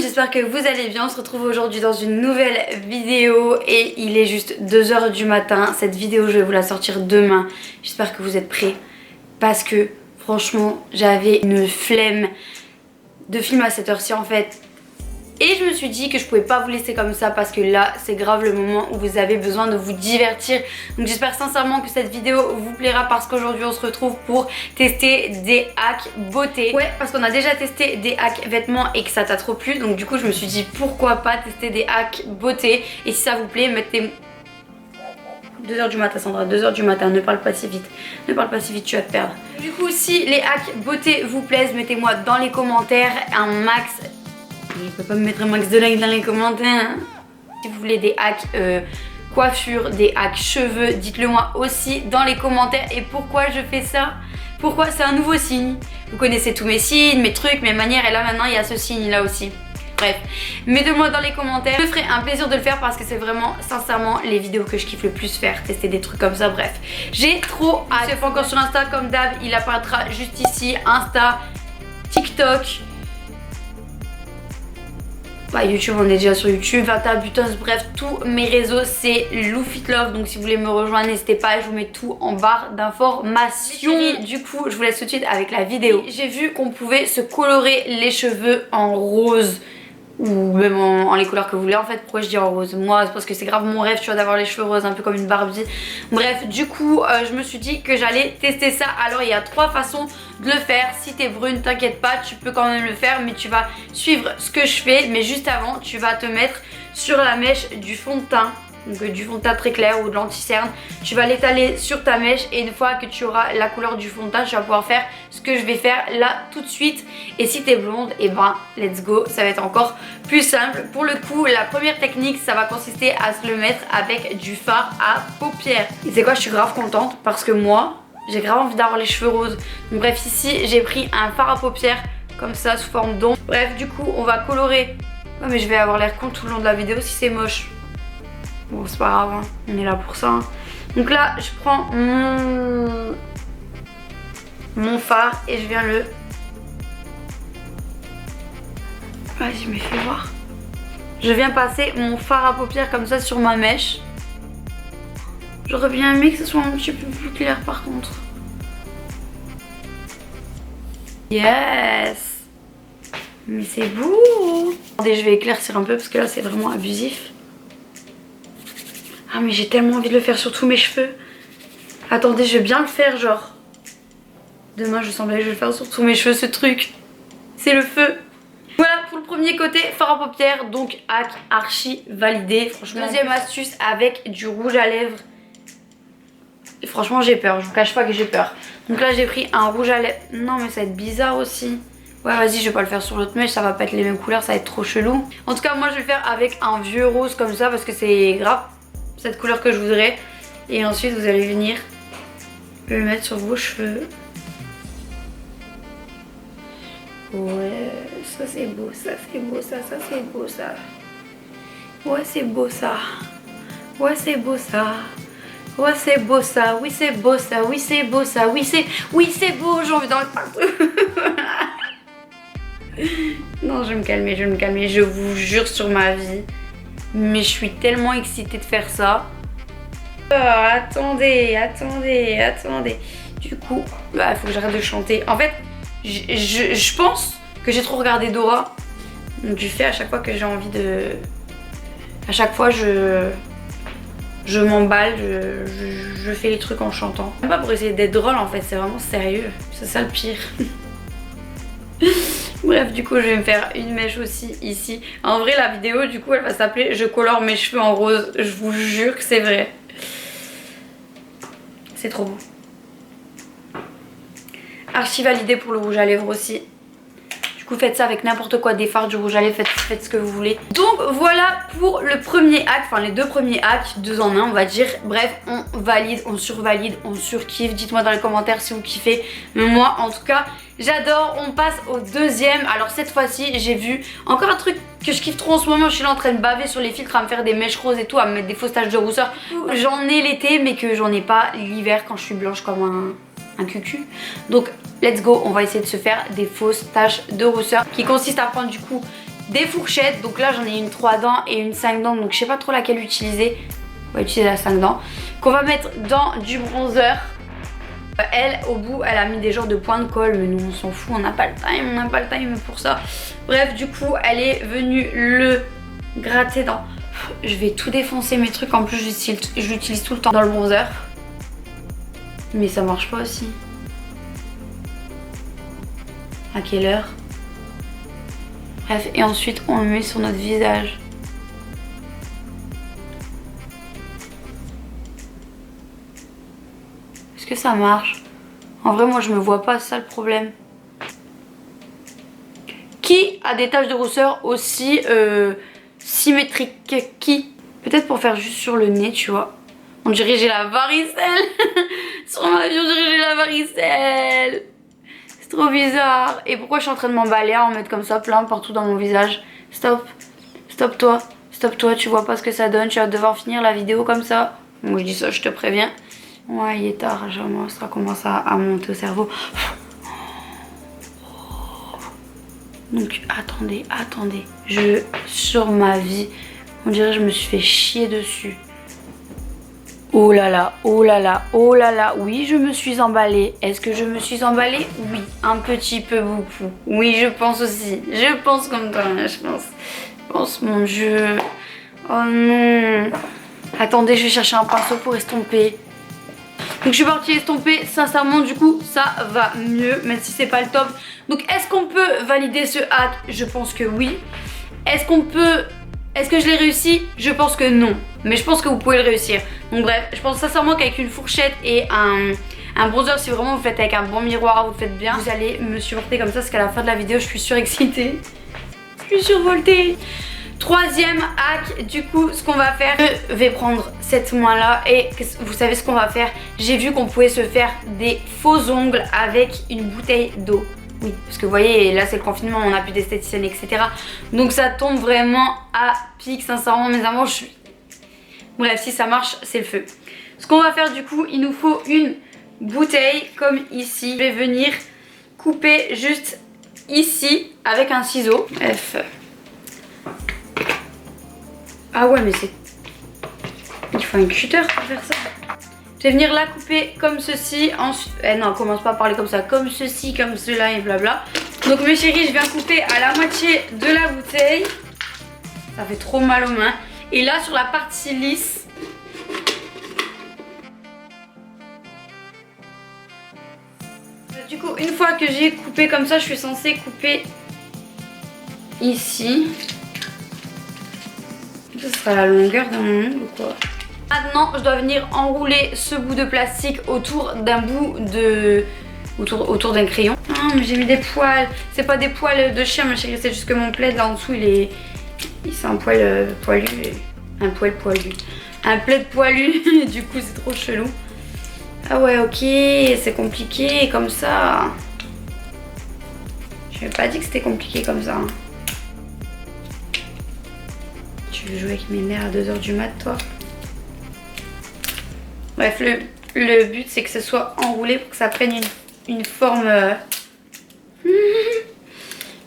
j'espère que vous allez bien. On se retrouve aujourd'hui dans une nouvelle vidéo et il est juste 2 h du matin. Cette vidéo je vais vous la sortir demain. J'espère que vous êtes prêts parce que franchement j'avais une flemme de filmer à cette heure-ci en fait. Et je me suis dit que je pouvais pas vous laisser comme ça parce que là c'est grave le moment où vous avez besoin de vous divertir. Donc j'espère sincèrement que cette vidéo vous plaira parce qu'aujourd'hui on se retrouve pour tester des hacks beauté. Ouais, parce qu'on a déjà testé des hacks vêtements et que ça t'a trop plu. Donc du coup je me suis dit pourquoi pas tester des hacks beauté. Et si ça vous plaît, mettez... 2 h du matin Sandra, 2 h du matin, ne parle pas si vite. Ne parle pas si vite, tu vas te perdre. Du coup si les hacks beauté vous plaisent, mettez-moi dans les commentaires un max... Je peux pas me mettre un max de likes dans les commentaires. Si vous voulez des hacks coiffure, des hacks cheveux, dites-le moi aussi dans les commentaires. Et pourquoi je fais ça? Pourquoi? C'est un nouveau signe. Vous connaissez tous mes signes, mes trucs, mes manières. Et là maintenant il y a ce signe là aussi. Bref, mettez-moi dans les commentaires. Je me ferai un plaisir de le faire parce que c'est vraiment sincèrement les vidéos que je kiffe le plus faire. Tester des trucs comme ça, bref. J'ai trop hâte. Si c'est pas encore sur Insta comme d'hab, il apparaîtra juste ici. Insta, TikTok. Bah, YouTube, on est déjà sur YouTube, 21 Butos, bref, tous mes réseaux c'est LouFitLove. Donc si vous voulez me rejoindre, n'hésitez pas, je vous mets tout en barre d'informations. Du coup, je vous laisse tout de suite avec la vidéo. J'ai vu qu'on pouvait se colorer les cheveux en rose ou même en les couleurs que vous voulez. En fait, pourquoi je dis en rose? Moi c'est parce que c'est grave mon rêve, tu vois, d'avoir les cheveux roses un peu comme une Barbie. Bref, du coup je me suis dit que j'allais tester ça. Alors il y a 3 façons de le faire. Si t'es brune, t'inquiète pas, tu peux quand même le faire, mais tu vas suivre ce que je fais. Mais juste avant, tu vas te mettre sur la mèche du fond de teint. Donc du fond de teint très clair ou de l'anti-cerne. Tu vas l'étaler sur ta mèche et une fois que tu auras la couleur du fond de teint, tu vas pouvoir faire ce que je vais faire là tout de suite. Et si t'es blonde, et ben let's go, ça va être encore plus simple. Pour le coup, la première technique, ça va consister à se le mettre avec du fard à paupières. Et c'est quoi, je suis grave contente parce que moi, j'ai grave envie d'avoir les cheveux roses. Donc bref, ici j'ai pris un fard à paupières comme ça sous forme d'ombre. Bref, du coup on va colorer. Oh, mais je vais avoir l'air con tout le long de la vidéo si c'est moche. Bon, c'est pas grave, hein. On est là pour ça. Hein. Donc là, je prends mon fard et je viens le... Vas-y, me fais voir. Je viens passer mon fard à paupières comme ça sur ma mèche. J'aurais bien aimé que ce soit un petit peu plus clair par contre. Yes! Mais c'est beau! Attendez, je vais éclaircir un peu parce que là, c'est vraiment abusif. Ah mais j'ai tellement envie de le faire sur tous mes cheveux. Attendez, je vais bien le faire genre. Demain je sens bien que je vais le faire sur tous mes cheveux ce truc. C'est le feu. Voilà pour le premier côté, fard à paupières. Donc hack archi validé. Franchement. Deuxième astuce avec du rouge à lèvres. Et franchement j'ai peur, je vous cache pas que j'ai peur. Donc là j'ai pris un rouge à lèvres. Non mais ça va être bizarre aussi. Ouais vas-y, je vais pas le faire sur l'autre mèche, ça va pas être les mêmes couleurs, ça va être trop chelou. En tout cas moi je vais le faire avec un vieux rose comme ça parce que c'est grave cette couleur que je voudrais. Et ensuite vous allez venir le mettre sur vos cheveux. Ouais, ça c'est beau, ça c'est beau, ça c'est beau ça. Ouais c'est beau ça. Ouais c'est beau ça. Ouais c'est beau ça, oui c'est beau ça, oui c'est beau ça, oui c'est beau, j'ai envie d'en mettre partout. Non, je vais me calmer, je vous jure sur ma vie. Mais je suis tellement excitée de faire ça. Oh, attendez. Du coup, bah, faut que j'arrête de chanter. En fait, je pense que j'ai trop regardé Dora. Donc je fais à chaque fois que j'ai envie de... À chaque fois, je m'emballe, je fais les trucs en chantant. Pas pour essayer d'être drôle en fait, c'est vraiment sérieux. C'est ça le pire. Bref, du coup je vais me faire une mèche aussi ici. En vrai la vidéo du coup elle va s'appeler je colore mes cheveux en rose. Je vous jure que c'est vrai. C'est trop beau. Archi validé pour le rouge à lèvres aussi. Du coup faites ça avec n'importe quoi, des fards, du rouge à lèvres, faites ce que vous voulez. Donc voilà pour le premier hack, enfin les 2 premiers hacks, 2 en 1 on va dire. Bref, on valide, on survalide, on surkiffe. Dites-moi dans les commentaires si vous kiffez. Mais moi en tout cas j'adore. On passe au deuxième. Alors cette fois-ci j'ai vu encore un truc que je kiffe trop en ce moment. Je suis là en train de baver sur les filtres, à me faire des mèches roses et tout, à me mettre des fausses taches de rousseur. J'en ai l'été mais que j'en ai pas l'hiver quand je suis blanche comme un cucu. Donc let's go, on va essayer de se faire des fausses taches de rousseur qui consistent à prendre du coup des fourchettes. Donc là j'en ai une 3 dents et une 5 dents, donc je sais pas trop laquelle utiliser. On va utiliser la 5 dents, qu'on va mettre dans du bronzer. Elle, au bout, elle a mis des genres de points de colle, mais nous on s'en fout, on n'a pas le time pour ça. Bref, du coup, elle est venue le gratter dans... Je vais tout défoncer mes trucs, en plus je l'utilise tout le temps dans le bronzer. Mais ça marche pas aussi. À quelle heure? Bref, et ensuite on le met sur notre visage. Est-ce que ça marche? En vrai, moi je me vois pas, c'est ça le problème. Qui a des taches de rousseur aussi symétriques? Qui? Peut-être pour faire juste sur le nez, tu vois. On dirait j'ai la varicelle. Sur ma vie, on dirait j'ai la varicelle. C'est trop bizarre. Et pourquoi je suis en train de m'emballer à en mettre comme ça plein partout dans mon visage? Stop. Stop toi. Stop toi, tu vois pas ce que ça donne. Tu vas devoir finir la vidéo comme ça. Moi je dis ça, je te préviens. Ouais, il est tard, ça commence à monter au cerveau. Donc attendez. Sur ma vie, on dirait que je me suis fait chier dessus. Oh là là. Oui, je me suis emballée. Est-ce que je me suis emballée? Oui, un petit peu beaucoup. Oui, je pense aussi. Je pense comme toi, je pense, mon Dieu. Oh non. Attendez, je vais chercher un pinceau pour estomper. Donc je suis partie estomper, sincèrement du coup ça va mieux, même si c'est pas le top. Donc est-ce qu'on peut valider ce hack? Je pense que oui. Est-ce que je l'ai réussi? Je pense que non. Mais je pense que vous pouvez le réussir. Donc bref, je pense sincèrement qu'avec une fourchette et un bronzer, si vraiment vous faites avec un bon miroir, vous le faites bien, vous allez me supporter comme ça, parce qu'à la fin de la vidéo je suis surexcitée. Je suis survoltée. Troisième hack, du coup ce qu'on va faire, je vais prendre cette main là et vous savez ce qu'on va faire, j'ai vu qu'on pouvait se faire des faux ongles avec une bouteille d'eau. Oui, parce que vous voyez, là c'est le confinement, on n'a plus d'esthéticienne, etc. Donc ça tombe vraiment à pic, sincèrement mes amours, bref, si ça marche, c'est le feu. Ce qu'on va faire du coup, il nous faut une bouteille comme ici. Je vais venir couper juste ici avec un ciseau. Bref. Ah ouais, mais c'est... Il faut un cutter pour faire ça. Je vais venir la couper comme ceci. Ensuite... non, commence pas à parler comme ça. Comme ceci, comme cela et blabla. Donc mes chéris, je viens couper à la moitié de la bouteille. Ça fait trop mal aux mains. Et là, sur la partie lisse... Du coup, une fois que j'ai coupé comme ça, je suis censée couper ici. Ce sera la longueur d'un ongle ou quoi? Maintenant, je dois venir enrouler ce bout de plastique autour d'un bout de... autour d'un crayon. Ah, mais j'ai mis des poils. C'est pas des poils de chien, ma chérie. C'est juste que mon plaid là en dessous, c'est un poil poilu. Un poil poilu. Un plaid poilu. Du coup, c'est trop chelou. Ah ouais, ok. C'est compliqué comme ça. Je n'avais pas dit que c'était compliqué comme ça. Tu veux jouer avec mes nerfs à 2 h du mat, toi? Bref, le but c'est que ce soit enroulé pour que ça prenne une forme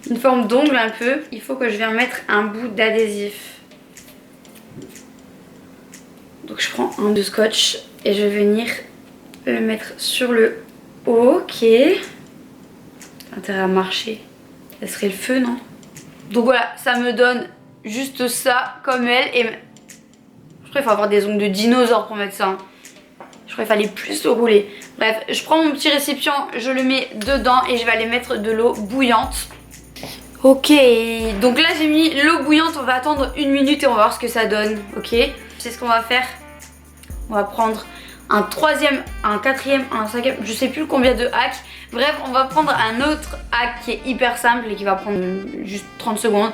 une forme d'ongle un peu. Il faut que je vienne mettre un bout d'adhésif. Donc je prends un de scotch et je vais venir le mettre sur le haut. Ok. T'as intérêt à marcher. Ça serait le feu, non? Donc voilà, ça me donne juste ça comme elle. Et je crois qu'il faut avoir des ongles de dinosaure pour mettre ça, hein. Je crois qu'il fallait plus le rouler. Bref, je prends mon petit récipient, je le mets dedans et je vais aller mettre de l'eau bouillante. Ok, donc là j'ai mis l'eau bouillante, on va attendre 1 minute et on va voir ce que ça donne. Ok, c'est ce qu'on va faire. On va prendre un troisième, un quatrième, un cinquième, je sais plus combien de hacks. Bref, on va prendre un autre hack qui est hyper simple et qui va prendre juste 30 secondes.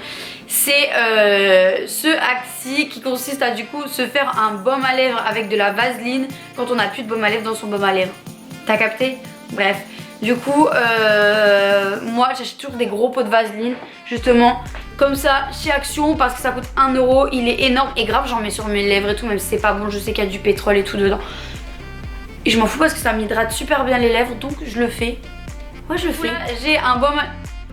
C'est ce hack-ci qui consiste à du coup se faire un baume à lèvres avec de la vaseline quand on n'a plus de baume à lèvres dans son baume à lèvres. T'as capté? Bref, du coup, moi j'achète toujours des gros pots de vaseline justement comme ça chez Action parce que ça coûte 1 €. Il est énorme et grave, j'en mets sur mes lèvres et tout, même si c'est pas bon, je sais qu'il y a du pétrole et tout dedans. Et je m'en fous parce que ça m'hydrate super bien les lèvres, donc je le fais. Ouais, je le fais. J'ai un baume...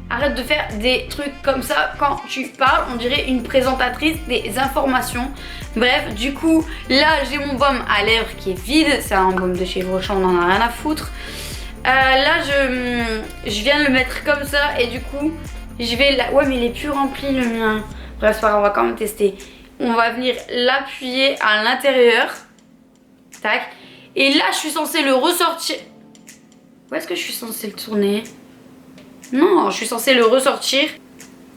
Arrête de faire des trucs comme ça quand tu parles. On dirait une présentatrice des informations. Bref, du coup, là, j'ai mon baume à lèvres qui est vide. C'est un baume de chez Auchan, on en a rien à foutre. Là, je viens de le mettre comme ça et du coup, je vais... Ouais, mais il est plus rempli le mien. Bref, c'est pas grave, on va quand même tester. On va venir l'appuyer à l'intérieur. Tac. Et là, je suis censée le ressortir. Où est-ce que je suis censée le tourner? Non, je suis censée le ressortir.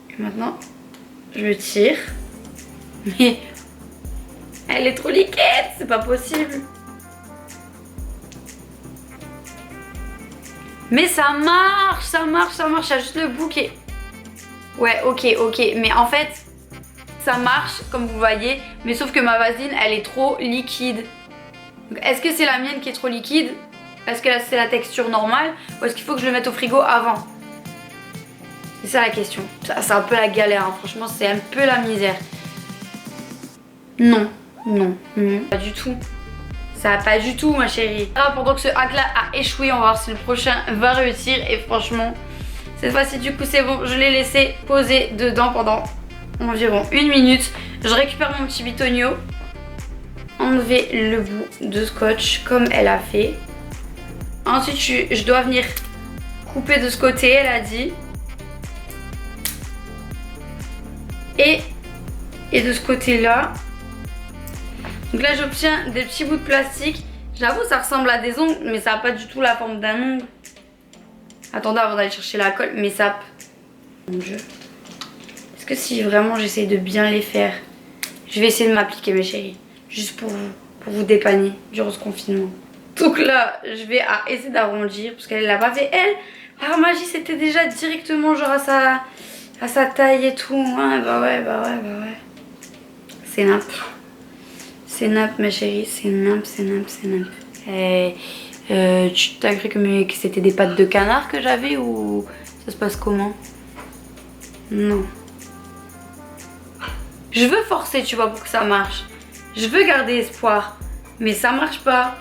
Et maintenant, je le tire. Mais elle est trop liquide, c'est pas possible. Mais ça marche, ça marche, ça marche. Il y a juste le bout qui est... Ouais, ok. Mais en fait, ça marche, comme vous voyez. Mais sauf que ma vaseline, elle est trop liquide. Est-ce que c'est la mienne qui est trop liquide? Est-ce que c'est la texture normale? Ou est-ce qu'il faut que je le mette au frigo avant? C'est ça la question. C'est un peu la galère, hein. Franchement, c'est un peu la misère. Non, pas du tout. Ça va pas du tout, ma chérie. Alors, pendant que ce hack-là a échoué, on va voir si le prochain va réussir. Et franchement, cette fois-ci, du coup, c'est bon. Je l'ai laissé poser dedans pendant environ 1 minute. Je récupère mon petit bitonio. Enlever le bout de scotch comme elle a fait. Ensuite, je dois venir couper de ce côté, elle a dit. Et de ce côté-là. Donc là, j'obtiens des petits bouts de plastique. J'avoue, ça ressemble à des ongles, mais ça n'a pas du tout la forme d'un ongle. Attendez avant d'aller chercher la colle, mais ça... Mon Dieu. Est-ce que si vraiment j'essaye de bien les faire, je vais essayer de m'appliquer, mes chéris. Juste pour vous dépanner durant ce confinement. Donc là, je vais essayer d'arrondir, parce qu'elle l'a pas fait. Elle, par magie, c'était déjà directement genre à sa taille et tout. Ouais, bah ouais. C'est nappe. C'est nappe, ma chérie. C'est nappe. Tu t'as cru que c'était des pattes de canard que j'avais ou ça se passe comment? Non. Je veux forcer, tu vois, pour que ça marche. Je veux garder espoir. Mais ça marche pas.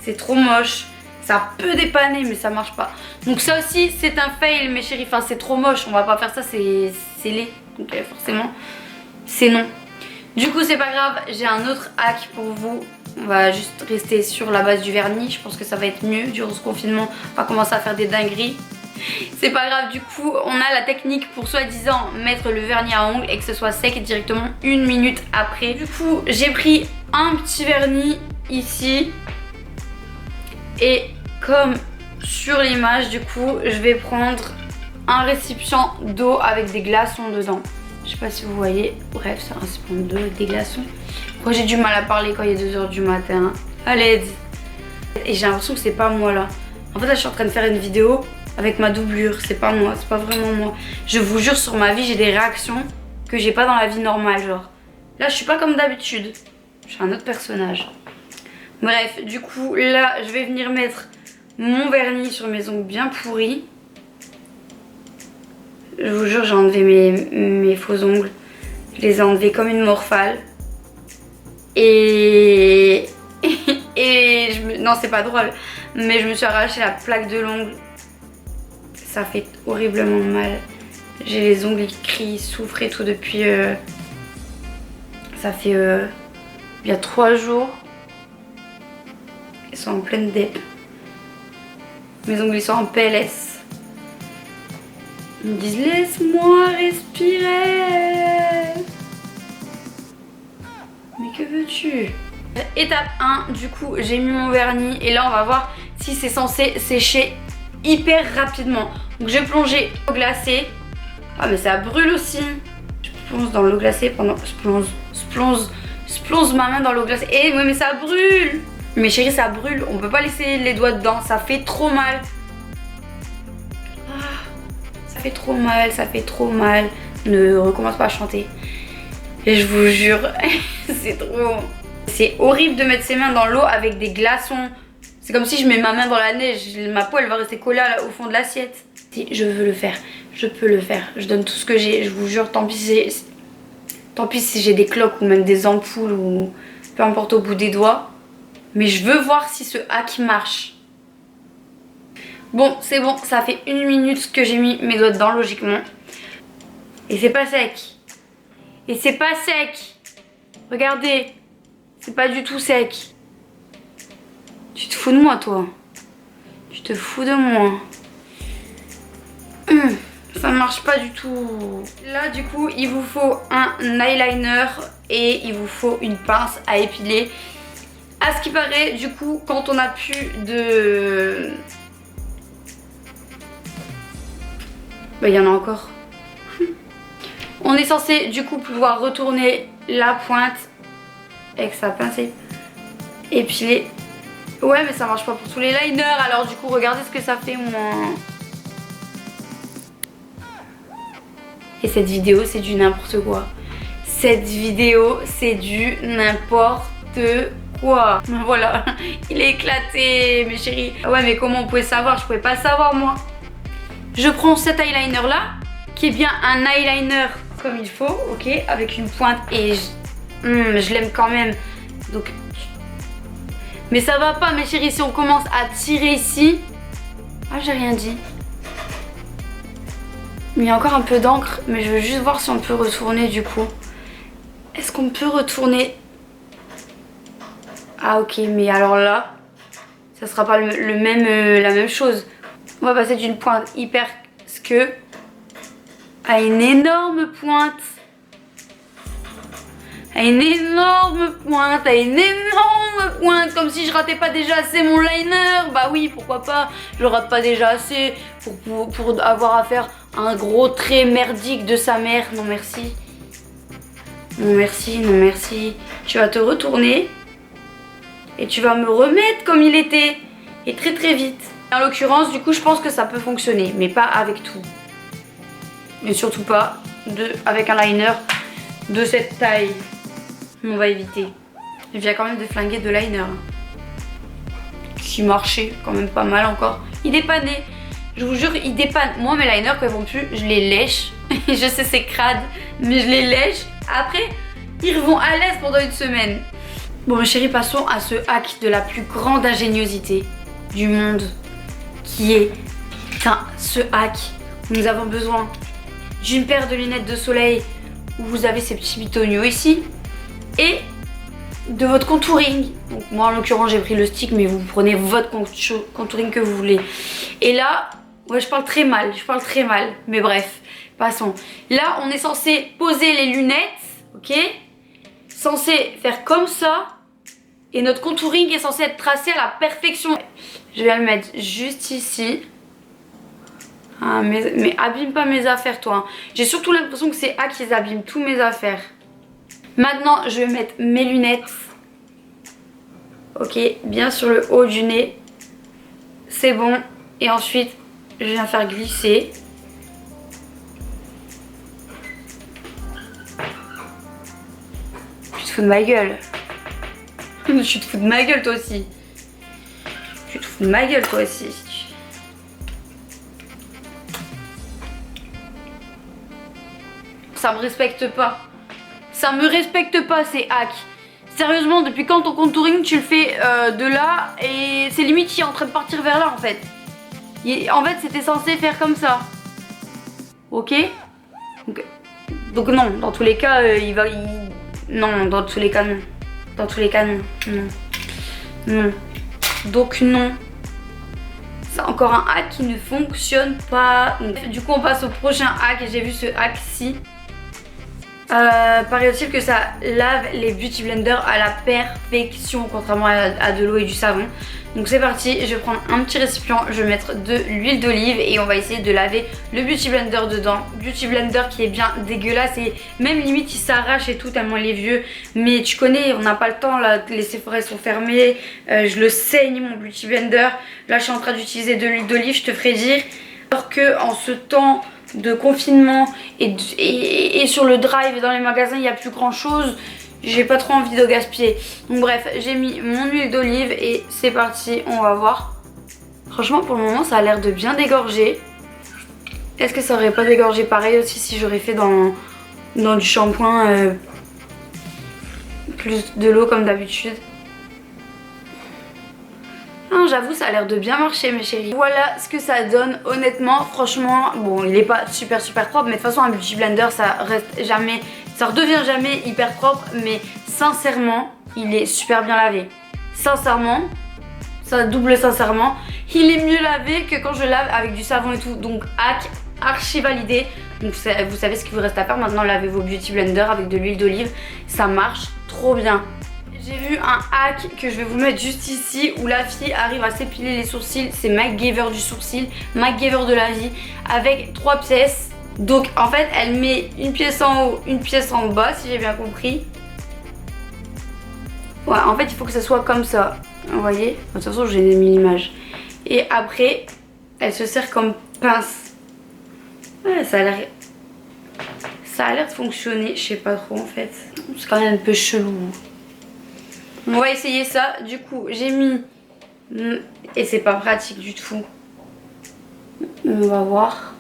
C'est trop moche. Ça peut dépanner, mais ça marche pas. Donc ça aussi, c'est un fail, mes chéris. Enfin, c'est trop moche. On va pas faire ça, c'est laid. Donc forcément, c'est non. Du coup, c'est pas grave. J'ai un autre hack pour vous. On va juste rester sur la base du vernis. Je pense que ça va être mieux durant ce confinement. On va commencer à faire des dingueries. C'est pas grave, du coup, on a la technique pour soi-disant mettre le vernis à ongles et que ce soit sec directement 1 minute après. Du coup, j'ai pris un petit vernis ici. Et comme sur l'image, du coup, je vais prendre un récipient d'eau avec des glaçons dedans. Je sais pas si vous voyez. Bref, c'est un récipient d'eau avec des glaçons. Moi, j'ai du mal à parler quand il est 2 h du matin. À l'aide. Et j'ai l'impression que c'est pas moi là. En fait, là, je suis en train de faire une vidéo avec ma doublure. C'est pas moi, c'est pas vraiment moi. Je vous jure, sur ma vie, j'ai des réactions que j'ai pas dans la vie normale. Genre, là, je suis pas comme d'habitude. Je suis un autre personnage. Bref, du coup, là, je vais venir mettre mon vernis sur mes ongles bien pourris. Je vous jure, j'ai enlevé mes faux ongles. Je les ai enlevés comme une morphale. Non, c'est pas drôle. Mais je me suis arraché la plaque de l'ongle. Ça fait horriblement mal. J'ai les ongles qui crient, souffrent et tout depuis... Ça fait... il y a 3 jours. Ils sont en pleine dep. Mes ongles ils sont en PLS. Ils me disent laisse-moi respirer. Mais que veux-tu? Étape 1, du coup j'ai mis mon vernis et là on va voir si c'est censé sécher hyper rapidement. Donc j'ai plongé l'eau glacée. Ah mais ça brûle aussi. Je plonge dans l'eau glacée pendant... Je plonge ma main dans l'eau glacée. Eh oui mais ça brûle. Mais chérie, ça brûle, on peut pas laisser les doigts dedans, ça fait trop mal. Ah, ça fait trop mal. Ne recommence pas à chanter. Et je vous jure, c'est trop... C'est horrible de mettre ses mains dans l'eau avec des glaçons. C'est comme si je mets ma main dans la neige, ma peau elle va rester collée au fond de l'assiette. Si, je veux le faire, je peux le faire. Je donne tout ce que j'ai, je vous jure, tant pis si j'ai des cloques ou même des ampoules ou peu importe au bout des doigts. Mais je veux voir si ce hack marche. Bon, c'est bon, ça fait 1 minute que j'ai mis mes doigts dedans, logiquement. Et c'est pas sec. Et c'est pas sec. Regardez. C'est pas du tout sec. Tu te fous de moi, toi. Tu te fous de moi. Ça marche pas du tout. Là, du coup, il vous faut un eyeliner et il vous faut une pince à épiler. À ce qui paraît, du coup, quand on a plus de... Bah, il y en a encore. On est censé, du coup, pouvoir retourner la pointe avec sa pince et épiler. Ouais, mais ça marche pas pour tous les liners. Alors, du coup, regardez ce que ça fait, moi. Et cette vidéo, c'est du n'importe quoi. Cette vidéo, c'est du n'importe quoi. Voilà, il est éclaté, mes chéris. Ouais, mais comment on pouvait savoir? Je pouvais pas le savoir, moi. Je prends cet eyeliner là, qui est bien un eyeliner comme il faut, ok, avec une pointe et je l'aime quand même. Donc, mais ça va pas, mes chéris, si on commence à tirer ici. Ah, j'ai rien dit. Mais il y a encore un peu d'encre, mais je veux juste voir si on peut retourner du coup. Est-ce qu'on peut retourner? Ah, ok, mais alors là, ça sera pas la même chose. On va passer d'une pointe hyper sque à une énorme pointe. À une énorme pointe, à une énorme pointe. Comme si je ratais pas déjà assez mon liner. Bah oui, pourquoi pas. Je rate pas déjà assez pour avoir à faire un gros trait merdique de sa mère. Non merci. Non merci, non merci. Tu vas te retourner. Et tu vas me remettre comme il était. Et très très vite. En l'occurrence, du coup, je pense que ça peut fonctionner. Mais pas avec tout. Et surtout pas avec un liner de cette taille. On va éviter. Il vient quand même de flinguer de liner. Qui marchait quand même pas mal encore. Il dépannait. Je vous jure, il dépanne. Moi, mes liners, quand ils vont plus, je les lèche. Je sais, c'est crade, mais je les lèche. Après, ils vont à l'aise pendant une semaine. Bon, mes chéris, passons à ce hack de la plus grande ingéniosité du monde. Qui est ce hack où nous avons besoin d'une paire de lunettes de soleil où vous avez ces petits bitonio ici et de votre contouring. Donc moi en l'occurrence j'ai pris le stick, mais vous prenez votre contouring que vous voulez. Et là, ouais, je parle très mal, mais bref, passons. Là on est censé poser les lunettes, ok, censé faire comme ça et notre contouring est censé être tracé à la perfection. Je vais le mettre juste ici. Ah, mais abîme pas mes affaires, toi. J'ai surtout l'impression que c'est A qui abîme tous mes affaires. Maintenant, je vais mettre mes lunettes. Ok, bien sur le haut du nez. C'est bon. Et ensuite, je viens faire glisser. Tu te fous de ma gueule. Tu te fous de ma gueule, toi aussi. Tu te fous de ma gueule, toi aussi. Ça me respecte pas. Ça me respecte pas ces hacks. Sérieusement, depuis quand ton contouring tu le fais de là et c'est limite qui est en train de partir vers là en fait. En fait c'était censé faire comme ça. Ok, donc non, dans tous les cas non, dans tous les cas non. Dans tous les cas non. Non. Donc non. C'est encore un hack qui ne fonctionne pas. Donc, du coup on passe au prochain hack et j'ai vu ce hack-ci. Paraît-il que ça lave les beauty blenders à la perfection, contrairement à de l'eau et du savon. Donc c'est parti, je vais prendre un petit récipient, je vais mettre de l'huile d'olive et on va essayer de laver le beauty blender dedans. Beauty blender qui est bien dégueulasse et même limite il s'arrache et tout tellement il est vieux. Mais tu connais, on n'a pas le temps là, les Sephora sont fermés, je le saigne mon beauty blender. Là je suis en train d'utiliser de l'huile d'olive, je te ferai dire. Alors que en ce temps de confinement et sur le drive et dans les magasins il n'y a plus grand chose, j'ai pas trop envie de gaspiller. Donc bref, j'ai mis mon huile d'olive et c'est parti, on va voir. Franchement pour le moment ça a l'air de bien dégorger. Est-ce que ça aurait pas dégorgé pareil aussi si j'aurais fait dans du shampoing plus de l'eau comme d'habitude? j'avoue ça a l'air de bien marcher mes chéris. Voilà ce que ça donne honnêtement. Franchement bon il est pas super propre, mais de toute façon un Beauty Blender ça reste jamais, ça redevient jamais hyper propre. Mais sincèrement il est super bien lavé. Sincèrement, ça double sincèrement, il est mieux lavé que quand je lave avec du savon et tout. Donc hack archi validé. Donc vous savez ce qu'il vous reste à faire maintenant, lavez vos Beauty Blender avec de l'huile d'olive, ça marche trop bien. J'ai vu un hack que je vais vous mettre juste ici où la fille arrive à s'épiler les sourcils. C'est MacGyver du sourcil, MacGyver de la vie, avec 3 pièces. Donc en fait elle met une pièce en haut, une pièce en bas si j'ai bien compris. Ouais en fait il faut que ça soit comme ça, vous voyez. De toute façon j'ai mis l'image. Et après elle se sert comme pince. Ouais, ça a l'air de fonctionner, je sais pas trop en fait. C'est quand même un peu chelou. On va essayer ça. Du coup, j'ai mis et c'est pas pratique du tout. On va voir.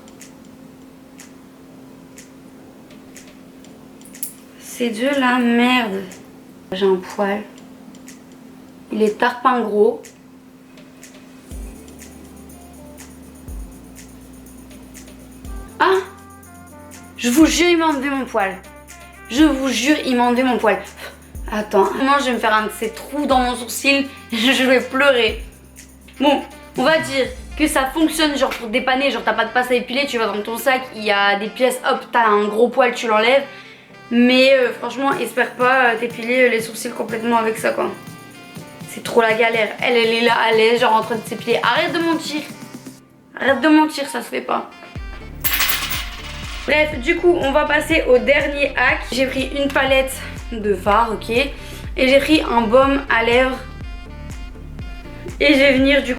C'est de la merde. J'ai un poil. Il est tarpin gros. Ah! Je vous jure, il m'a enlevé mon poil. Je vous jure, il m'a enlevé mon poil. Attends, moi je vais me faire un de ces trous dans mon sourcil. Je vais pleurer. Bon, on va dire que ça fonctionne genre pour dépanner. Genre t'as pas de passe à épiler, tu vas dans ton sac, il y a des pièces, hop, t'as un gros poil, tu l'enlèves. Mais franchement, espère pas t'épiler les sourcils complètement avec ça quoi. C'est trop la galère. Elle est là à l'aise, genre en train de s'épiler. Arrête de mentir. Arrête de mentir, ça se fait pas. Bref, du coup, on va passer au dernier hack. J'ai pris une palette de fard, ok. Et j'ai pris un baume à lèvres. Et je vais venir du coup